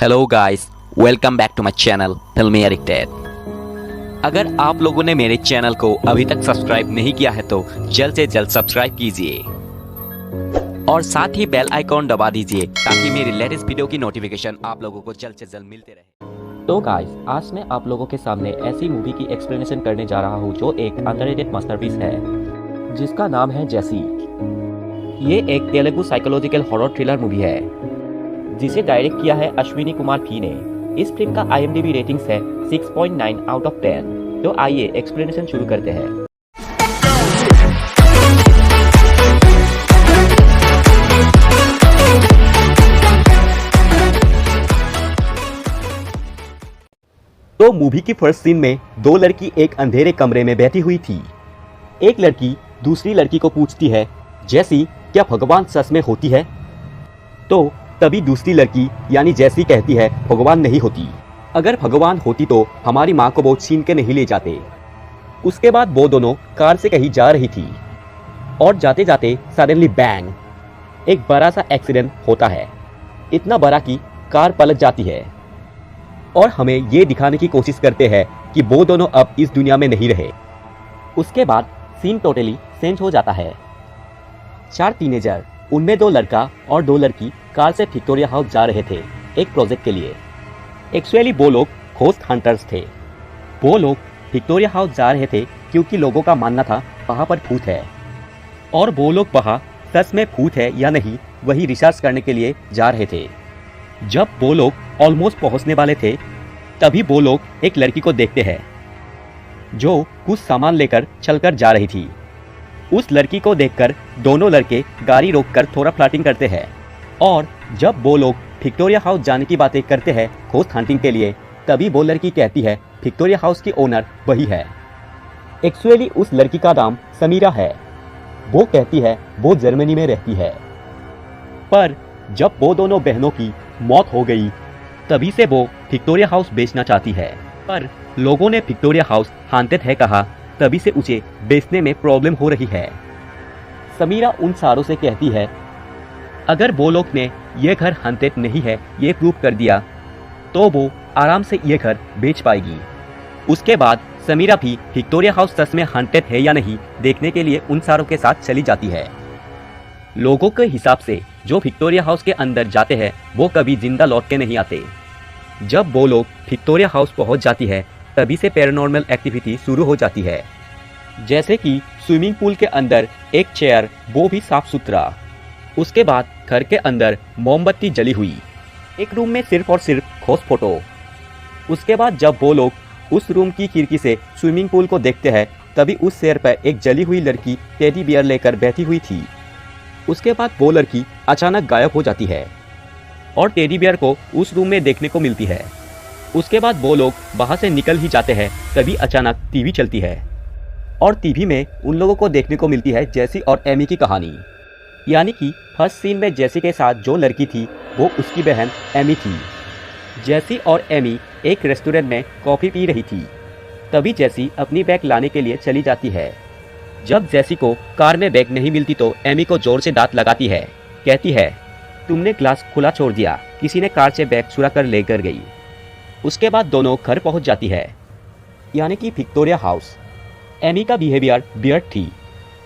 Hello guys, welcome back to my channel filmy addicted. अगर आप लोगों ने मेरे चैनल को अभी तक सब्सक्राइब नहीं किया है तो जल्द से जल्द सब्सक्राइब कीजिए और साथ ही बेल आइकॉन दबा दीजिए ताकि मेरी लेटेस्ट वीडियो की नोटिफिकेशन आप लोगों को जल्द से जल्द मिलते रहे। तो गाइस, आज मैं आप लोगों के सामने ऐसी मूवी की एक्सप्लेनेशन करने जा रहा हूँ जो एक अंडररेटेड मास्टरपीस है जिसका नाम है जैसी। ये एक Telugu psychological horror thriller movie है जिसे डायरेक्ट किया है अश्विनी कुमार पी ने। इस फिल्म का IMDb रेटिंग्स है 6.9 आउट ऑफ 10। तो आइए एक्सप्लेनेशन शुरू करते हैं। तो मूवी की फर्स्ट सीन में दो लड़की एक अंधेरे कमरे में बैठी हुई थी। एक लड़की दूसरी लड़की को पूछती है, जैसी क्या भगवान सच में होती है? तो तभी दूसरी लड़की यानी जैसी कहती है, भगवान नहीं होती। अगर भगवान होती तो हमारी माँ को वो छीन के नहीं ले जाते। उसके बाद वो दोनों कार से कहीं जा रही थी और जाते जाते सडनली बैंग, एक बड़ा सा एक्सीडेंट होता है। इतना बड़ा कि कार पलट जाती है और हमें ये दिखाने की कोशिश करते हैं कि वो दोनों अब इस दुनिया में नहीं रहे। उसके बाद सीन टोटली चेंज हो जाता है। 4 टीनेजर, उनमें 2 लड़का और 2 लड़की कार से विक्टोरिया हाउस जा रहे थे एक प्रोजेक्ट के लिए। एक्चुअली वो लोग घोस्ट हंटर्स थे। वो लोग विक्टोरिया हाउस जा रहे थे क्योंकि लोगों का मानना था वहाँ पर भूत है और वो लोग वहाँ सच में भूत है या नहीं वही रिसर्च करने के लिए जा रहे थे। जब वो लोग ऑलमोस्ट पहुँचने वाले थे तभी वो लोग एक लड़की को देखते हैं जो कुछ सामान लेकर चलकर जा रही थी। उस लड़की को देखकर दोनों लड़के गाड़ी रोककर थोड़ा फ्लर्टिंग करते हैं और जब वो लोग विक्टोरिया हाउस जाने की बातें करते हैं घोस्ट हंटिंग के लिए, तभी वो लड़की कहती है विक्टोरिया हाउस की ओनर वही है। एक्चुअली उस लड़की का नाम समीरा है। वो कहती है वो जर्मनी में रहती है, पर जब वो दोनों बहनों की मौत हो गई तभी से वो विक्टोरिया हाउस बेचना चाहती है। पर लोगों ने विक्टोरिया हाउस हांटेड है कहा, तभी से उसे बेचने में प्रॉब्लम हो रही है। समीरा उन सारों से कहती है अगर वो लोग ने ये घर हांटेड नहीं है ये प्रूव कर दिया तो वो आराम से ये घर बेच पाएगी। उसके बाद समीरा भी विक्टोरिया हाउस सच में हांटेड है या नहीं देखने के लिए उन सारों के साथ चली जाती है। लोगों के हिसाब से जो विक्टोरिया हाउस के अंदर जाते हैं वो कभी जिंदा लौट के नहीं आते। जब वो लोग विक्टोरिया हाउस पहुंच जाती है तभी से पैरानॉर्मल एक्टिविटी शुरू हो जाती है, जैसे कि स्विमिंग पूल के अंदर एक चेयर, वो भी साफ सुथरा। उसके बाद घर के अंदर मोमबत्ती जली हुई, एक रूम में सिर्फ और सिर्फ घोस्ट फोटो। उसके बाद जब वो लोग उस रूम की खिड़की से स्विमिंग पूल को देखते हैं तभी उस चेयर पर एक जली हुई लड़की टेडी बियर लेकर बैठी हुई थी। उसके बाद वो लड़की अचानक गायब हो जाती है और टेडी बियर को उस रूम में देखने को मिलती है। उसके बाद वो लोग वहाँ से निकल ही जाते हैं तभी अचानक टीवी चलती है और टीवी में उन लोगों को देखने को मिलती है जैसी और एमी की कहानी। यानी कि फर्स्ट सीन में जैसी के साथ जो लड़की थी वो उसकी बहन एमी थी। जैसी और एमी एक रेस्टोरेंट में कॉफ़ी पी रही थी, तभी जैसी अपनी बैग लाने के लिए चली जाती है। जब जैसी को कार में बैग नहीं मिलती तो एमी को जोर से दांत लगाती है, कहती है तुमने ग्लास खुला छोड़ दिया, किसी ने कार से बैग चुरा कर लेकर गई। उसके बाद दोनों घर पहुंच जाती है, यानी कि विक्टोरिया हाउस। एमी का बिहेवियर वियर्ड थी,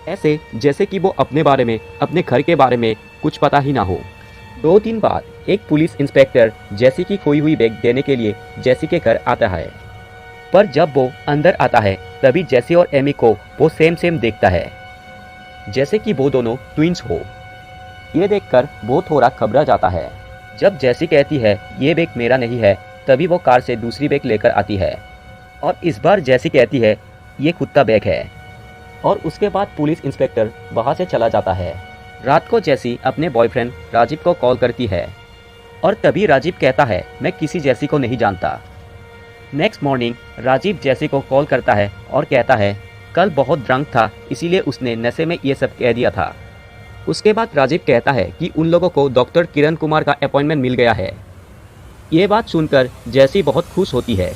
ऐसे जैसे कि वो अपने बारे में, अपने घर के बारे में कुछ पता ही ना हो। 2 दिन बाद एक पुलिस इंस्पेक्टर जैसी की खोई हुई बैग देने के लिए जैसी के घर आता है, पर जब वो अंदर आता है तभी जैसी और एमी को वो सेम देखता है, जैसे कि वो दोनों ट्विंस हो। ये देखकर वो थोड़ा घबरा जाता है। जब जैसी कहती है ये बैग मेरा नहीं है तभी वो कार से दूसरी बैग लेकर आती है और इस बार जैसी कहती है ये कुत्ता बैग है और उसके बाद पुलिस इंस्पेक्टर वहाँ से चला जाता है। रात को जैसी अपने बॉयफ्रेंड राजीव को कॉल करती है और तभी राजीव कहता है मैं किसी जैसी को नहीं जानता। नेक्स्ट मॉर्निंग राजीव जैसी को कॉल करता है और कहता है कल बहुत ड्रंक था इसीलिए उसने नशे में ये सब कह दिया था। उसके बाद राजीव कहता है कि उन लोगों को डॉक्टर किरण कुमार का अपॉइंटमेंट मिल गया है। ये बात सुनकर जैसी बहुत खुश होती है।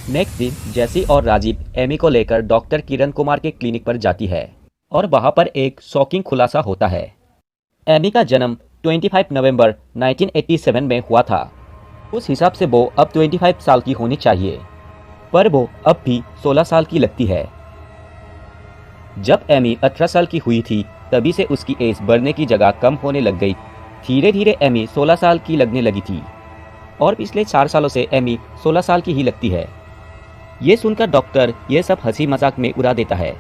नेक्स्ट दिन जैसी और राजीव एमी को लेकर डॉक्टर किरण कुमार के क्लिनिक पर जाती है और वहाँ पर एक शॉकिंग खुलासा होता है। एमी का जन्म 25 नवंबर 1987 में हुआ था। उस हिसाब से वो अब 25 साल की होनी चाहिए, पर वो अब भी 16 साल की लगती है। जब एमी 18 साल की हुई थी तभी से उसकी एज बढ़ने की जगह कम होने लग गई। धीरे धीरे एमी 16 साल की लगने लगी थी और पिछले 4 सालों से एमी 16 साल की ही लगती है। ये सुनकर डॉक्टर ये सब हंसी मजाक में उड़ा देता है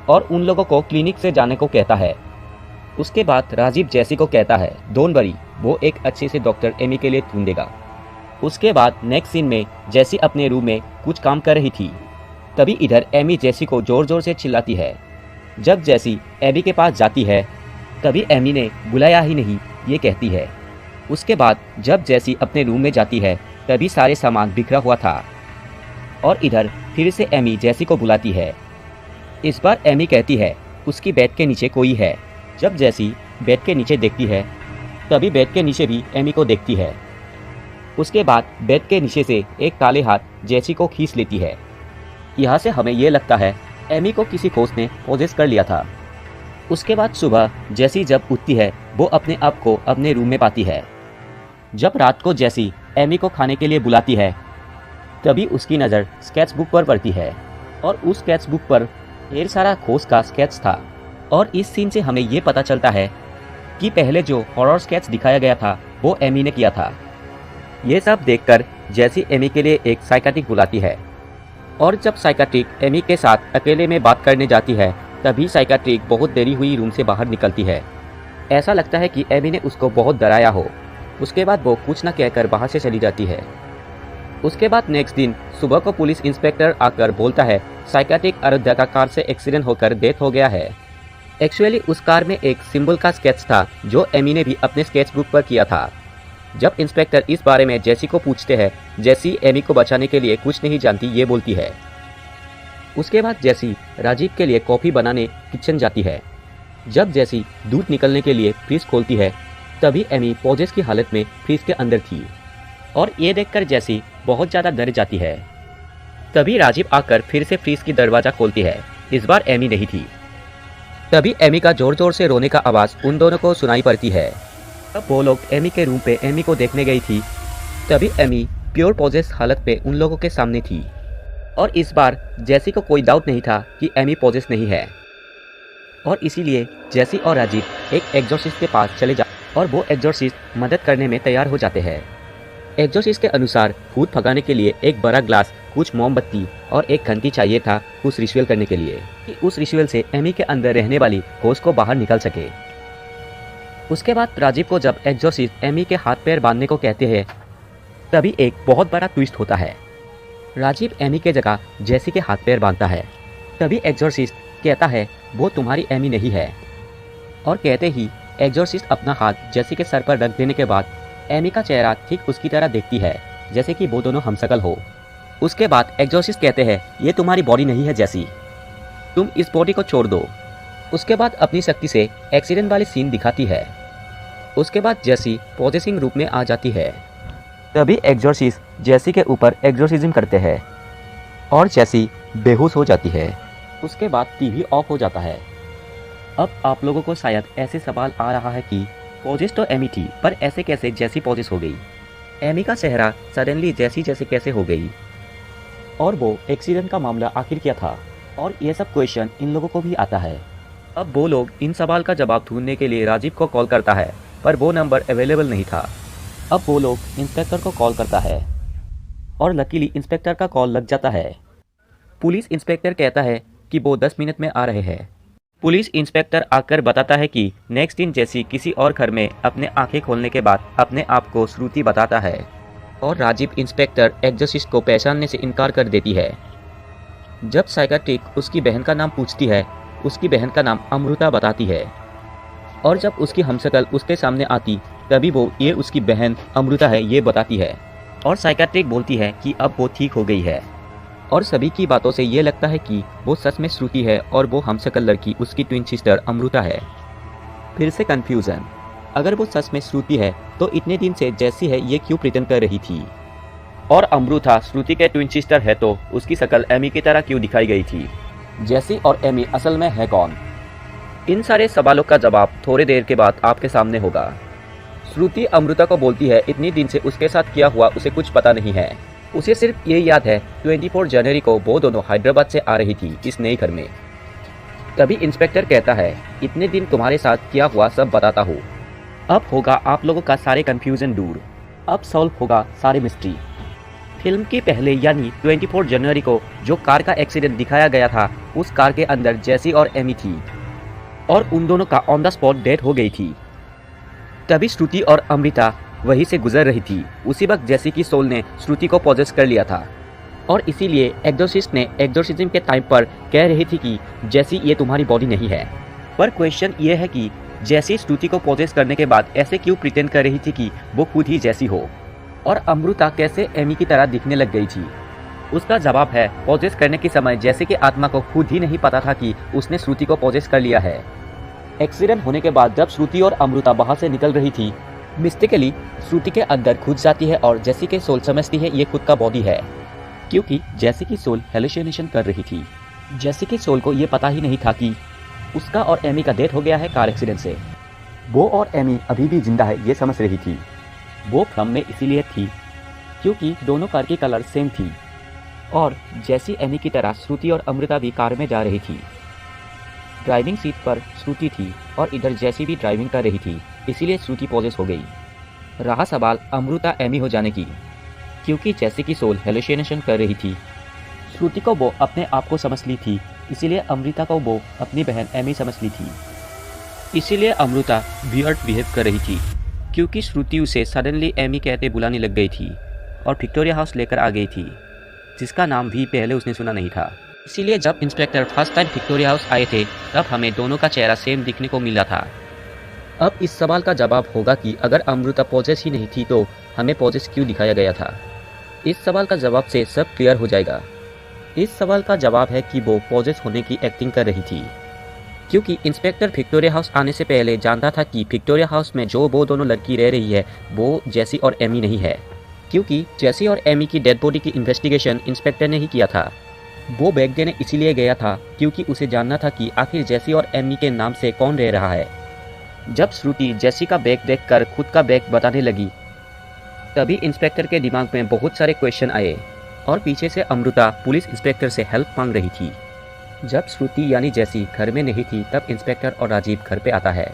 और उन लोगों को क्लिनिक से जाने को कहता है। उसके बाद राजीव जैसी को कहता है डोंट वरी, वो एक अच्छे से डॉक्टर एमी के लिए ढूंढेगा। उसके बाद नेक्स्ट सीन में जैसी अपने रूम में कुछ काम कर रही थी, तभी इधर एमी जैसी को जोर जोर से चिल्लाती है। जब जैसी एमी के पास जाती है तभी एमी ने बुलाया ही नहीं ये कहती है। उसके बाद जब जैसी अपने रूम में जाती है तभी सारे सामान बिखरा हुआ था और इधर फिर से एमी जैसी को बुलाती है। इस बार एमी कहती है उसकी बेड के नीचे कोई है। जब जैसी बेड के नीचे देखती है तभी बेड के नीचे भी एमी को देखती है। उसके बाद बेड के नीचे से एक काले हाथ जैसी को खींच लेती है। यहाँ से हमें ये लगता है एमी को किसी घोस्ट ने पोजेस कर लिया था। उसके बाद सुबह जैसी जब उठती है वो अपने आप को अपने रूम में पाती है। जब रात को जैसी एमी को खाने के लिए बुलाती है तभी उसकी नज़र स्केच बुक पर पड़ती है और उस स्केच बुक पर ढेर सारा घोस्ट का स्केच था। और इस सीन से हमें ये पता चलता है कि पहले जो हॉरर स्केच दिखाया गया था वो एमी ने किया था। ये सब देखकर जैसी एमी के लिए एक साइकाट्रिक बुलाती है और जब साइकाट्रिक एमी के साथ अकेले में बात करने जाती है तभी साइकाट्रिक बहुत देरी हुई रूम से बाहर निकलती है। ऐसा लगता है कि एमी ने उसको बहुत डराया हो। उसके बाद वो कुछ न कहकर बाहर से चली जाती है। उसके बाद नेक्स्ट दिन सुबह को पुलिस इंस्पेक्टर आकर बोलता है साइकाट्रिक आराध्या का कार से एक्सीडेंट होकर डेथ हो गया है। एक्चुअली उस कार में एक सिंबल का स्केच था जो एमी ने भी अपने स्केच बुक पर किया था। जब इंस्पेक्टर इस बारे में जैसी को पूछते हैं, जैसी एमी को बचाने के लिए कुछ नहीं जानती ये बोलती है। उसके बाद जैसी राजीव के लिए कॉफ़ी बनाने किचन जाती है। जब जैसी दूध निकलने के लिए फ्रिज खोलती है तभी एमी पॉजेस की हालत में फ्रिज के अंदर थी और ये देखकर जैसी बहुत ज़्यादा डर जाती है। तभी राजीव आकर फिर से फ्रिज की दरवाज़ा खोलती है। इस बार एमी नहीं थी। तभी एमी का जोर जोर से रोने का आवाज़ उन दोनों को सुनाई पड़ती है। तब वो लोग एमी के रूम पे एमी को देखने गई थी तभी एमी प्योर पॉजेस हालत पे उन लोगों के सामने थी और इस बार जैसी को कोई डाउट नहीं था कि एमी पॉजेस नहीं है और इसीलिए जैसी और राजीव एक एग्जॉर्सिस्ट के पास चले जा और वो एग्जॉर्सिस्ट मदद करने में तैयार हो जाते हैं। एग्जॉर्सिस्ट के अनुसार भूत भगाने के लिए एक बड़ा ग्लास, कुछ मोमबत्ती और एक घंटी चाहिए था उस रिचुअल करने के लिए कि उस रिचुअल से एमी के अंदर रहने वाली घोस्ट को बाहर निकल सके। उसके बाद राजीव को जब एग्जॉर्सिस्ट एमी के हाथ पैर बांधने को कहते हैं तभी एक बहुत बड़ा ट्विस्ट होता है। राजीव एमी के जगह जैसी के हाथ पैर बांधता है। तभी एग्जॉर्सिस्ट कहता है वो तुम्हारी एमी नहीं है और कहते ही एग्जॉर्सिस्ट अपना हाथ जैसी के सर पर रख देने के बाद एमी का चेहरा ठीक उसकी तरह देखती है जैसे कि वो दोनों हमशक्ल हो। उसके बाद एग्जॉर्सिस्ट कहते हैं ये तुम्हारी बॉडी नहीं है जैसी, तुम इस बॉडी को छोड़ दो। उसके बाद अपनी शक्ति से एक्सीडेंट वाली सीन दिखाती है। उसके बाद जैसी पॉजेसिंग रूप में आ जाती है। तभी एग्जॉर्सिस्ट जैसी के ऊपर एग्जॉर्सिज्म करते हैं और जैसी बेहोश हो जाती है। उसके बाद टीवी ऑफ हो जाता है। अब आप लोगों को शायद ऐसे सवाल आ रहा है कि पॉजेस तो एमी थी पर ऐसे कैसे जैसी पॉजेस हो गई, एमी का चेहरा सडनली जैसी जैसे कैसे हो गई और वो एक्सीडेंट का मामला आखिर क्या था। और ये सब क्वेश्चन इन लोगों को भी आता है। अब वो लोग इन सवाल का जवाब ढूंढने के लिए राजीव को कॉल करता है पर वो नंबर अवेलेबल नहीं था। अब वो लोग इंस्पेक्टर को कॉल करता है और लकीली इंस्पेक्टर का कॉल लग जाता है। पुलिस इंस्पेक्टर कहता है कि वो 10 मिनट में आ रहे हैं। पुलिस इंस्पेक्टर आकर बताता है कि नेक्स्ट दिन जैसी किसी और घर में अपने आंखें खोलने के बाद अपने आप को श्रुति बताता है और राजीव इंस्पेक्टर एग्जॉर्सिस्ट को पहचानने से इनकार कर देती है। जब साइकाट्रिक उसकी बहन का नाम पूछती है उसकी बहन का नाम अमृता बताती है और जब उसकी हमशक्ल उसके सामने आती तभी वो ये उसकी बहन अमृता है ये बताती है और साइकाट्रिक बोलती है कि अब वो ठीक हो गई है और सभी की बातों से ये लगता है कि वो सच में श्रुति है और वो हमशक्ल लड़की उसकी ट्विन सिस्टर अमृता है। फिर से कंफ्यूजन, अगर वो सच में श्रुति है तो इतने दिन से जैसी है ये क्यों प्रिटेंड कर रही थी और अमृता श्रुति के ट्विन सिस्टर है तो उसकी शक्ल एमी की तरह क्यों दिखाई गई थी। जैसी और एमी असल में है कौन? इन सारे सवालों का जवाब थोड़ी देर के बाद आपके सामने होगा। श्रुति अमृता को बोलती है इतनी दिन से उसके साथ क्या हुआ उसे कुछ पता नहीं है। उसे सिर्फ ये याद है 24 जनवरी को वो दोनों हैदराबाद से आ रही थी इस नए घर में। तभी इंस्पेक्टर कहता है इतने दिन तुम्हारे साथ क्या हुआ सब बताता हूँ। अब होगा आप लोगों का सारे कंफ्यूजन दूर, अब सॉल्व होगा सारे मिस्ट्री। फिल्म के पहले यानी 24 जनवरी को जो कार का एक्सीडेंट दिखाया गया था उस कार के अंदर जेसी और एमी थी और उन दोनों का ऑन द स्पॉट डेथ हो गई थी। तभी श्रुति और अमृता वहीं से गुजर रही थी। उसी वक्त जेसी की सोल ने श्रुति को पॉजेस कर लिया था और इसीलिए एक्सोर्सिस्ट ने एक्सोर्सिज्म के टाइम पर कह रही थी कि जेसी ये तुम्हारी बॉडी नहीं है। पर क्वेश्चन ये है कि जेसी श्रुति को पॉजेस करने के बाद ऐसे क्यों प्रिटेंड कर रही थी कि वो खुद ही जेसी हो, और अमृता कैसे एमी की तरह दिखने लग गई थी। उसका जवाब है पॉजेस करने के समय जेसी की आत्मा को खुद ही नहीं पता था कि उसने श्रुति को पॉजेस कर लिया है। एक्सीडेंट होने के बाद जब श्रुति और अमृता बाहर से निकल रही थी, मिस्टेकली श्रुति के अंदर घुस जाती है और जेसी के सोल समझती है ये खुद का बॉडी है, क्योंकि जेसी की सोल हेलुसिनेशन कर रही थी। जेसी की सोल को ये पता ही नहीं था कि उसका और एमी का डेथ हो गया है कार एक्सीडेंट से। वो और एमी अभी भी जिंदा है ये समझ रही थी। वो भ्रम में इसीलिए थी क्योंकि दोनों कार की कलर सेम थी और जेसी एमी की तरह श्रुति और अमृता भी कार में जा रही थी। ड्राइविंग सीट पर श्रुति थी और इधर जेसी भी ड्राइविंग कर रही थी, इसीलिए श्रुति पॉजेस हो गई। रहा सवाल अमृता एमी हो जाने की, क्योंकि जेसी की सोल हेलुसिनेशन कर रही थी। श्रुति को वो अपने आप को समझ ली थी, इसीलिए अमृता को वो अपनी बहन एमी समझ ली थी। इसीलिए अमृता वियर्ड बिहेव कर रही थी, क्योंकि श्रुति उसे सडनली एमी कहते बुलाने लग गई थी और विक्टोरिया हाउस लेकर आ गई थी, जिसका नाम भी पहले उसने सुना नहीं था। इसीलिए जब inspector first time Victoria house आए थे तब हमें दोनों का चेहरा सेम दिखने को मिला था। अब इस सवाल का जवाब होगा कि अगर अमृता पॉजेस ही नहीं थी तो हमें पॉजेस क्यों दिखाया गया था। इस सवाल का जवाब से सब क्लियर हो जाएगा। इस सवाल का जवाब है कि वो पॉजेस होने की एक्टिंग कर रही थी, क्योंकि इंस्पेक्टर विक्टोरिया हाउस आने से पहले जानता था कि विक्टोरिया हाउस में जो वो दोनों लड़की रह रही है वो जेसी और एमी नहीं है, क्योंकि जेसी और एमी की डेड बॉडी की इन्वेस्टिगेशन इंस्पेक्टर ने ही किया था। वो बैग देने इसीलिए गया था क्योंकि उसे जानना था कि आखिर जेसी और एमी के नाम से कौन रह रहा है। जब श्रुति जेसी का बैग देखकर खुद का बैग बताने लगी तभी इंस्पेक्टर के दिमाग में बहुत सारे क्वेश्चन आए और पीछे से अमृता पुलिस इंस्पेक्टर से हेल्प मांग रही थी। जब श्रुति यानी जेसी घर में नहीं थी तब इंस्पेक्टर और राजीव घर पे आता है।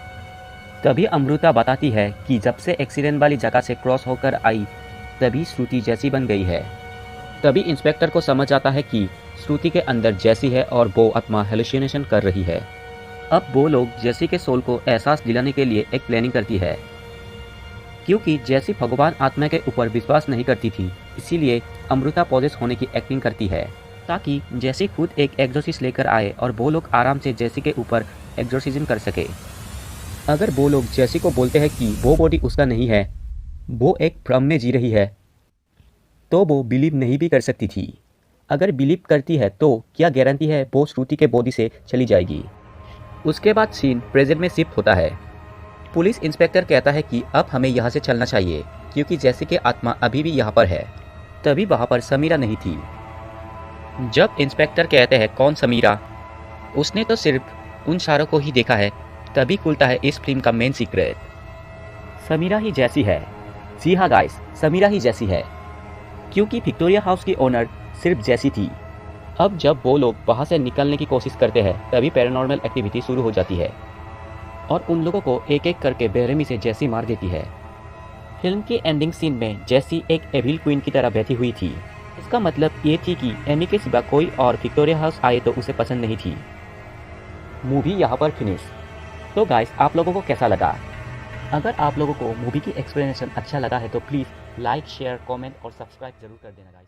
तभी अमृता बताती है कि जब से एक्सीडेंट वाली जगह से क्रॉस होकर आई तभी श्रुति जेसी बन गई है। तभी इंस्पेक्टर को समझ आता है कि श्रुति के अंदर जेसी है और वो आत्मा हेलुसिनेशन कर रही है। अब वो लोग जेसी के सोल को एहसास दिलाने के लिए एक प्लानिंग करती है, क्योंकि जेसी भगवान आत्मा के ऊपर विश्वास नहीं करती थी, इसीलिए अमृता पॉजेस होने की एक्टिंग करती है ताकि जेसी खुद एक एक्सोर्सिस्ट लेकर आए और वो लोग आराम से जेसी के ऊपर एक्सोर्सिज्म कर सके। अगर वो लोग जेसी को बोलते हैं कि वो बॉडी उसका नहीं है, वो एक भ्रम में जी रही है, तो वो बिलीव नहीं भी कर सकती थी। अगर बिलीव करती है तो क्या गारंटी है वो श्रुति के बॉडी से चली जाएगी। उसके बाद सीन प्रेजेंट में शिफ्ट होता है। पुलिस इंस्पेक्टर कहता है कि अब हमें यहाँ से चलना चाहिए क्योंकि जेसी की आत्मा अभी भी यहाँ पर है। तभी वहाँ पर समीरा नहीं थी। जब इंस्पेक्टर कहते हैं कौन समीरा, उसने तो सिर्फ उन सारों को ही देखा है, तभी खुलता है इस फिल्म का मेन सीक्रेट। समीरा ही जेसी है। जी हाँ गाइस, समीरा ही जेसी है, क्योंकि विक्टोरिया हाउस की ओनर सिर्फ जेसी थी। अब जब वो लोग वहाँ से निकलने की कोशिश करते हैं तभी पैरानॉर्मल एक्टिविटी शुरू हो जाती है और उन लोगों को एक एक करके बेरहमी से जेसी मार देती है। फिल्म के एंडिंग सीन में जेसी एक एविल क्वीन की तरह बैठी हुई थी। इसका मतलब ये थी कि एमी के सिवा कोई और विक्टोरिया हाउस आए तो उसे पसंद नहीं थी। मूवी यहाँ पर फिनिश। तो गाइस, आप लोगों को कैसा लगा? अगर आप लोगों को मूवी की एक्सप्लेनेशन अच्छा लगा है तो प्लीज़ लाइक, शेयर, कमेंट और सब्सक्राइब जरूर कर देना गाइस।